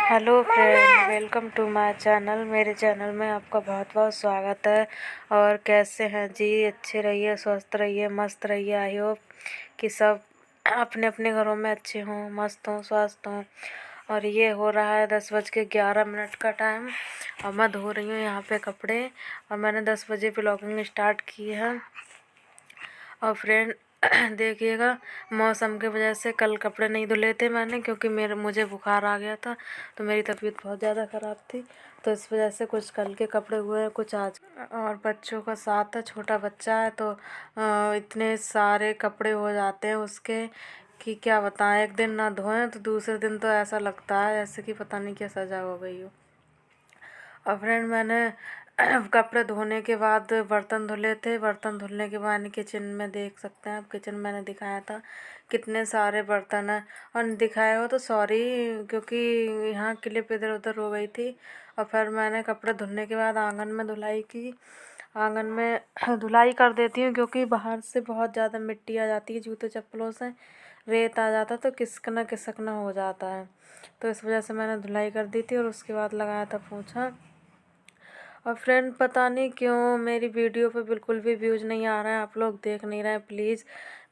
Hello friend, welcome to my channel. मेरे channel में आपका बहुत बहुत स्वागत है। और कैसे हैं जी? अच्छे रहिए, स्वस्थ रहिए, मस्त रहिए। आई होप कि सब अपने अपने घरों में अच्छे हों, मस्त हों, स्वस्थ हों। और ये हो रहा है 10:11 का टाइम और मैं धो रही हूँ यहाँ पे कपड़े। और मैंने 10 बजे ब्लॉगिंग स्टार्ट की है। और फ्रेंड देखिएगा, मौसम की वजह से कल कपड़े नहीं धुले थे मैंने, क्योंकि मुझे बुखार आ गया था, तो मेरी तबीयत बहुत ज़्यादा ख़राब थी। तो इस वजह से कुछ कल के कपड़े हुए हैं, कुछ आज। और बच्चों का साथ है, छोटा बच्चा है, तो इतने सारे कपड़े हो जाते हैं उसके कि क्या बताएं। एक दिन ना धोएं तो दूसरे दिन तो ऐसा लगता है जैसे कि पता नहीं क्या सज़ा हो गई हो। और फ्रेंड मैंने कपड़े धोने के बाद बर्तन धुले थे। बर्तन धुलने के बाद किचन में देख सकते हैं आप, किचन मैंने दिखाया था कितने सारे बर्तन हैं। और दिखाया हो तो सॉरी, क्योंकि यहाँ क्लिप इधर उधर हो गई थी। और फिर मैंने कपड़े धुलने के बाद आंगन में धुलाई की। आंगन में धुलाई कर देती हूँ, क्योंकि बाहर से बहुत ज़्यादा मिट्टी आ जाती है, जूते चप्पलों से रेत आ जाता है तो खिसकना हो जाता है। तो इस वजह से मैंने धुलाई कर दी थी और उसके बाद लगाया था पोंछा। और फ्रेंड पता नहीं क्यों मेरी वीडियो पे बिल्कुल भी व्यूज़ नहीं आ रहा है, आप लोग देख नहीं रहे हैं। प्लीज़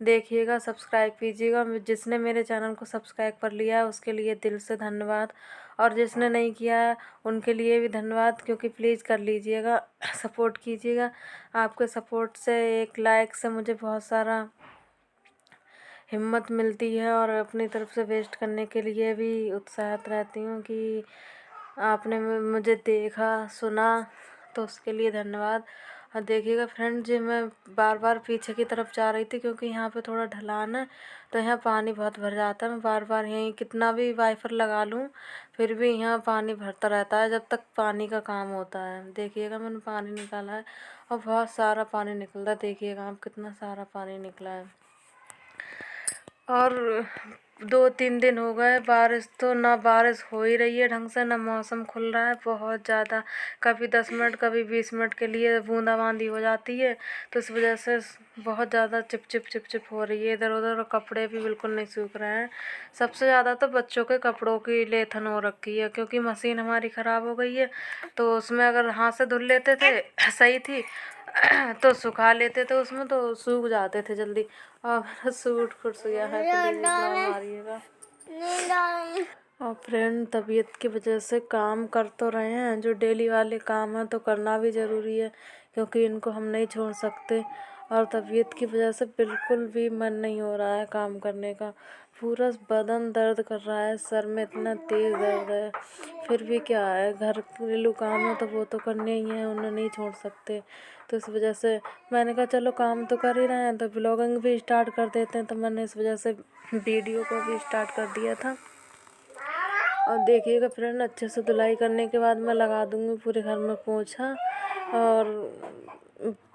देखिएगा, सब्सक्राइब कीजिएगा। जिसने मेरे चैनल को सब्सक्राइब कर लिया है उसके लिए दिल से धन्यवाद, और जिसने नहीं किया है उनके लिए भी धन्यवाद, क्योंकि प्लीज़ कर लीजिएगा, सपोर्ट कीजिएगा। आपके सपोर्ट से, एक लाइक से मुझे बहुत सारा हिम्मत मिलती है, और अपनी तरफ से वेस्ट करने के लिए भी उत्साहित रहती हूँ कि आपने मुझे देखा, सुना, तो उसके लिए धन्यवाद। और देखिएगा फ्रेंड जी, मैं बार बार पीछे की तरफ जा रही थी, क्योंकि यहाँ पे थोड़ा ढलान है, तो यहाँ पानी बहुत भर जाता है। मैं बार बार यहीं कितना भी वाइपर लगा लूँ फिर भी यहाँ पानी भरता रहता है जब तक पानी का काम होता है। देखिएगा मैंने पानी निकाला है, और बहुत सारा पानी निकल रहा है। देखिएगा आप, कितना सारा पानी निकला है। और 2-3 दिन हो गए बारिश, तो ना बारिश हो ही रही है ढंग से, ना मौसम खुल रहा है। बहुत ज़्यादा कभी 10 मिनट कभी 20 मिनट के लिए बूंदाबांदी हो जाती है, तो इस वजह से बहुत ज़्यादा चिप हो रही है इधर उधर। और कपड़े भी बिल्कुल नहीं सूख रहे हैं। सबसे ज़्यादा तो बच्चों के कपड़ों की लेथन हो रखी है, क्योंकि मशीन हमारी ख़राब हो गई है। तो उसमें अगर हाथ से धुल लेते थे सही थी, तो सुखा लेते थे उसमें, तो सूख जाते थे जल्दी। और मेरा सूट फुट गया है, प्लीज इतना मारिएगा। और फ्रेंड तबीयत की वजह से काम कर तो रहे हैं, जो डेली वाले काम हैं तो करना भी ज़रूरी है, क्योंकि इनको हम नहीं छोड़ सकते। और तबीयत की वजह से बिल्कुल भी मन नहीं हो रहा है काम करने का। पूरा बदन दर्द कर रहा है, सर में इतना तेज़ दर्द है। फिर भी क्या है, घर घरेलू काम है तो वो तो करने ही हैं, उन्हें नहीं छोड़ सकते। तो इस वजह से मैंने कहा चलो काम तो कर ही रहे हैं तो ब्लॉगिंग भी स्टार्ट कर देते हैं। तो मैंने इस वजह से वीडियो को भी स्टार्ट कर दिया था। और देखिएगा फ्रेंड, अच्छे से धुलाई करने के बाद मैं लगा दूँगी पूरे घर में पोंछा। और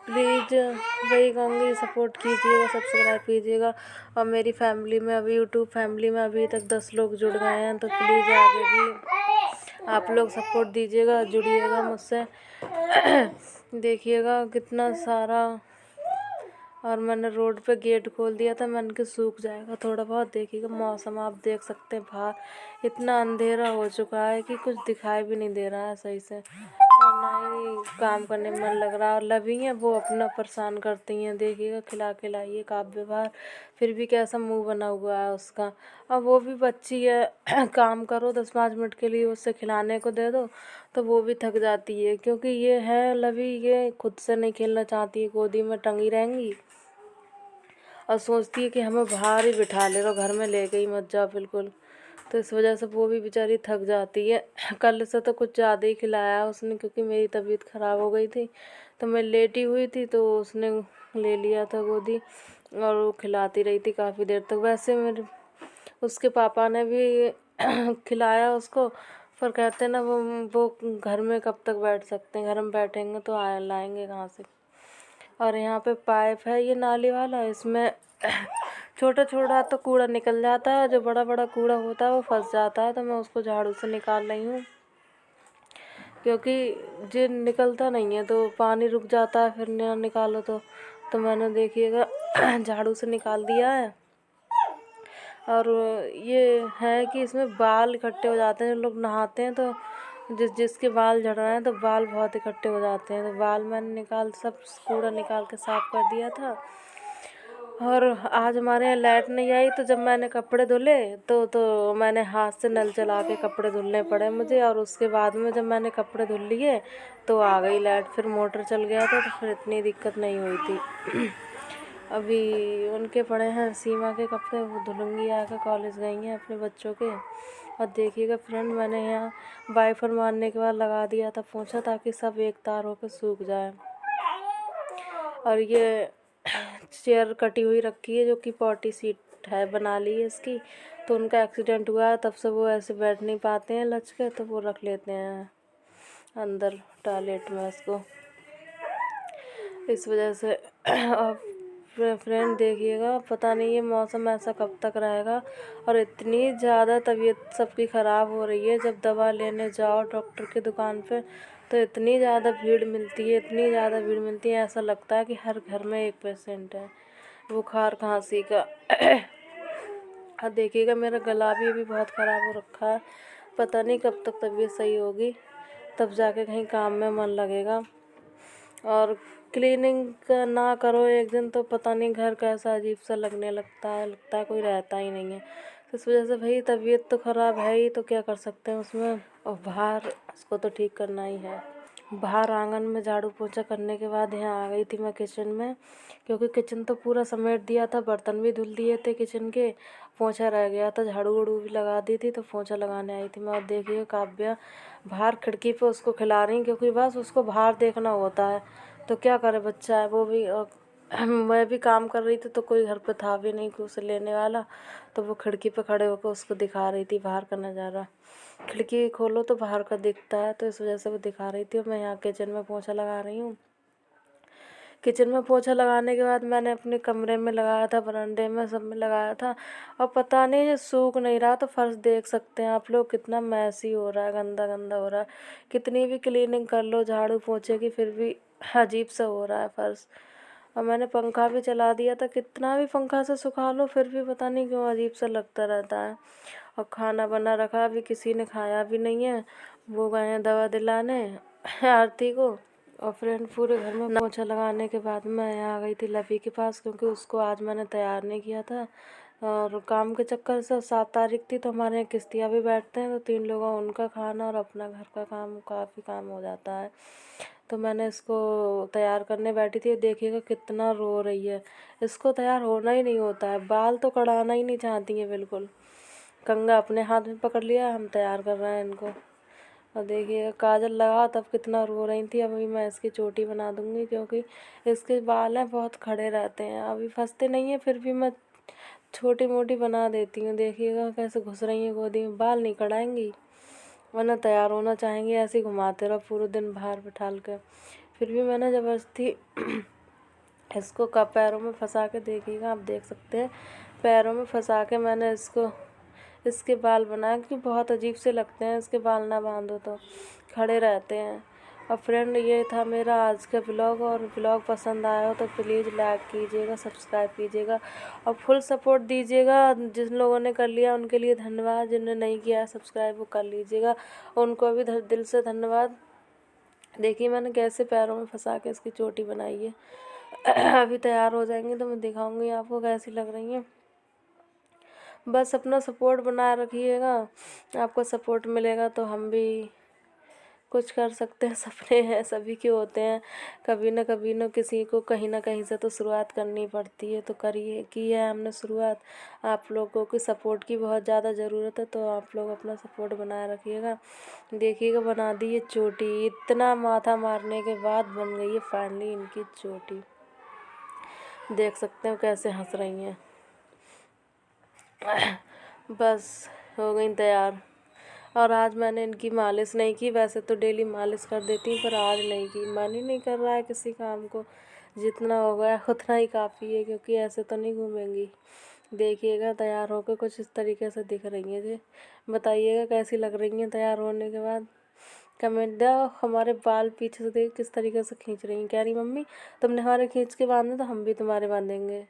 प्लीज़ वही कहूँगी, सपोर्ट कीजिएगा, सब्सक्राइब कीजिएगा। और मेरी फैमिली में अभी, यूट्यूब फैमिली में अभी तक 10 लोग जुड़ गए हैं, तो प्लीज़ आगे भी आप लोग सपोर्ट दीजिएगा, जुड़िएगा मुझसे। देखिएगा कितना सारा। और मैंने रोड पे गेट खोल दिया था, मैंने कि सूख जाएगा थोड़ा बहुत। देखिएगा मौसम आप देख सकते हैं, बाहर इतना अंधेरा हो चुका है कि कुछ दिखाई भी नहीं दे रहा है सही से, और ना ही काम करने में मन लग रहा है। और लवी हैं वो अपना परेशान करती हैं। देखिएगा खिला के लाइए काव्य बाहर, फिर भी कैसा मुंह बना हुआ है उसका। और वो भी बच्ची है, काम करो 10-5 मिनट के लिए उससे खिलाने को दे दो तो वो भी थक जाती है, क्योंकि ये है लवी, ये खुद से नहीं खेलना चाहती है, गोदी में टंगी रहेंगी और सोचती है कि हमें बाहर ही बिठा ले, तो घर में ले गई मत जाओ बिल्कुल। तो इस वजह से वो भी बेचारी थक जाती है। कल से तो कुछ ज़्यादा ही खिलाया उसने, क्योंकि मेरी तबीयत ख़राब हो गई थी, तो मैं लेटी हुई थी तो उसने ले लिया था गोदी, और वो खिलाती रही थी काफ़ी देर तक। वैसे मेरे उसके पापा ने भी खिलाया उसको, पर कहते ना वो घर में कब तक बैठ सकते हैं, घर में बैठेंगे तो लाएंगे कहाँ से। और यहाँ पे पाइप है ये नाली वाला, इसमें छोटा छोटा तो कूड़ा निकल जाता है, जो बड़ा बड़ा कूड़ा होता है वो फंस जाता है। तो मैं उसको झाड़ू से निकाल रही हूँ, क्योंकि जो निकलता नहीं है तो पानी रुक जाता है, फिर ना निकालो तो मैंने देखिएगा झाड़ू से निकाल दिया है। और ये है कि इसमें बाल इकट्ठे हो जाते हैं। लोग नहाते हैं तो जिसके बाल झड़ रहे हैं तो बाल बहुत इकट्ठे हो जाते हैं, तो बाल मैंने सब कूड़ा निकाल के साफ़ कर दिया था। और आज हमारे यहाँ लाइट नहीं आई, तो जब मैंने कपड़े धुले तो मैंने हाथ से नल चला के कपड़े धुलने पड़े मुझे। और उसके बाद में जब मैंने कपड़े धुल लिए तो आ गई लाइट, फिर मोटर चल गया था, तो फिर इतनी दिक्कत नहीं हुई थी। अभी उनके पड़े हैं सीमा के कपड़े, वो धुलूँगी आकर, कॉलेज गई हैं अपने बच्चों के। और देखिएगा फ्रेंड, मैंने यहाँ वाइपर मारने के बाद लगा दिया था पोंछा, ताकि सब एक तार होकर सूख जाए। और ये चेयर कटी हुई रखी है, जो कि पॉटी सीट है, बना ली है इसकी। तो उनका एक्सीडेंट हुआ है, तब से वो ऐसे बैठ नहीं पाते हैं लच के, तो वो रख लेते हैं अंदर टॉयलेट में इसको, इस वजह से। अब फ्रेंड देखिएगा, पता नहीं ये मौसम ऐसा कब तक रहेगा। और इतनी ज़्यादा तबीयत सबकी ख़राब हो रही है, जब दवा लेने जाओ डॉक्टर की दुकान पे तो इतनी ज़्यादा भीड़ मिलती है, इतनी ज़्यादा भीड़ मिलती है, ऐसा लगता है कि हर घर में एक पेशेंट है बुखार खांसी का। और देखिएगा मेरा गला भी बहुत ख़राब हो रखा है, पता नहीं कब तक तबीयत सही होगी, तब जाके कहीं काम में मन लगेगा। और क्लीनिंग ना करो एक दिन तो पता नहीं घर कैसा अजीब सा लगने लगता है कोई रहता ही नहीं है। तो इस वजह से भाई तबीयत तो ख़राब है ही, तो क्या कर सकते हैं उसमें। और बाहर उसको तो ठीक करना ही है। बाहर आंगन में झाड़ू पोछा करने के बाद यहाँ आ गई थी मैं किचन में, क्योंकि किचन तो पूरा समेट दिया था, बर्तन भी धुल दिए थे किचन के, पोछा रह गया था, झाड़ू वाड़ू भी लगा दी थी, तो पोछा लगाने आई थी मैं। और देखिए काव्या बाहर खिड़की पे उसको खिला रही, क्योंकि बस उसको बाहर देखना होता है, तो क्या करे, बच्चा है वो भी। और मैं भी काम कर रही थी, तो कोई घर पे था भी नहीं उसे लेने वाला, तो वो खिड़की पे खड़े होकर उसको दिखा रही थी बाहर का नज़ारा। खिड़की खोलो तो बाहर का दिखता है, तो इस वजह से वो दिखा रही थी। और मैं यहाँ किचन में पोछा लगा रही हूँ। किचन में पोछा लगाने के बाद मैंने अपने कमरे में लगाया था, बरामदे में, सब में लगाया था, और पता नहीं ये सूख नहीं रहा। तो फर्श देख सकते हैं आप लोग, कितना मैसी हो रहा है, गंदा गंदा हो रहा है। कितनी भी क्लीनिंग कर लो झाड़ू पोछे की, फिर भी अजीब सा हो रहा है फर्श। और मैंने पंखा भी चला दिया था, कितना भी पंखा से सुखा लो फिर भी पता नहीं क्यों अजीब सा लगता रहता है। और खाना बना रखा, अभी किसी ने खाया भी नहीं है, वो गए हैं दवा दिलाने आरती को। और फ्रेंड पूरे घर में पोछा लगाने के बाद मैं यहाँ आ गई थी लवी के पास, क्योंकि उसको आज मैंने तैयार नहीं किया था। और काम के चक्कर से 7 तारीख थी, तो हमारे यहाँ किश्तियाँ भी बैठते हैं, तो 3 लोगों उनका खाना और अपना घर का काम, काफ़ी काम हो जाता है। तो मैंने इसको तैयार करने बैठी थी, देखिएगा कितना रो रही है। इसको तैयार होना ही नहीं होता है, बाल तो कढ़ाना ही नहीं चाहती है बिल्कुल। कंघा अपने हाथ में पकड़ लिया, हम तैयार कर रहे हैं इनको। और देखिए काजल लगा तब कितना रो रही थी। अभी मैं इसकी चोटी बना दूंगी, क्योंकि इसके बाल हैं बहुत खड़े रहते हैं, अभी फंसते नहीं हैं, फिर भी मैं छोटी मोटी बना देती हूँ। देखिएगा कैसे घुस रही हैं गोदी में, बाल नहीं कढ़ाएंगी, वरना तैयार होना चाहेंगी, ऐसे ही घुमाते रहो पूरे दिन बाहर बिठाल कर। फिर भी मैंने ज़बरदस्ती इसको पैरों में फंसा के, देखिएगा आप देख सकते हैं, पैरों में फंसा के मैंने इसके बाल बनाए, कि बहुत अजीब से लगते हैं इसके बाल, ना बांधो तो खड़े रहते हैं। और फ्रेंड ये था मेरा आज का ब्लॉग, और ब्लॉग पसंद आया हो तो प्लीज़ लाइक कीजिएगा, सब्सक्राइब कीजिएगा और फुल सपोर्ट दीजिएगा। जिन लोगों ने कर लिया उनके लिए धन्यवाद, जिन्होंने नहीं किया सब्सक्राइब वो कर लीजिएगा, उनको भी दिल से धन्यवाद। देखिए मैंने कैसे पैरों में फंसा के इसकी चोटी बनाई है। अभी तैयार हो जाएंगी तो मैं दिखाऊंगी आपको कैसी लग रही हैं। बस अपना सपोर्ट बनाए रखिएगा, आपको सपोर्ट मिलेगा तो हम भी कुछ कर सकते हैं। सपने हैं सभी के होते हैं, कभी न किसी को कहीं ना कहीं से तो शुरुआत करनी पड़ती है, तो करिए, की है हमने शुरुआत। आप लोगों की सपोर्ट की बहुत ज़्यादा ज़रूरत है, तो आप लोग अपना सपोर्ट बनाए रखिएगा। देखिएगा बना दी ये चोटी, इतना माथा मारने के बाद बन गई है फाइनली इनकी चोटी। देख सकते हो कैसे हंस रही हैं। बस हो गई तैयार। और आज मैंने इनकी मालिश नहीं की, वैसे तो डेली मालिश कर देती हूँ, पर आज नहीं की, मन ही नहीं कर रहा है किसी काम को। जितना हो गया उतना ही काफ़ी है, क्योंकि ऐसे तो नहीं घूमेंगी। देखिएगा तैयार होकर कुछ इस तरीके से दिख रही हैं जी। बताइएगा कैसी लग रही हैं तैयार होने के बाद, कमेंट दो। हमारे बाल पीछे से देख किस तरीके से खींच रही हैं, कह रही मम्मी तुमने हमारे खींच के बांधे तो हम भी तुम्हारे बांधेंगे।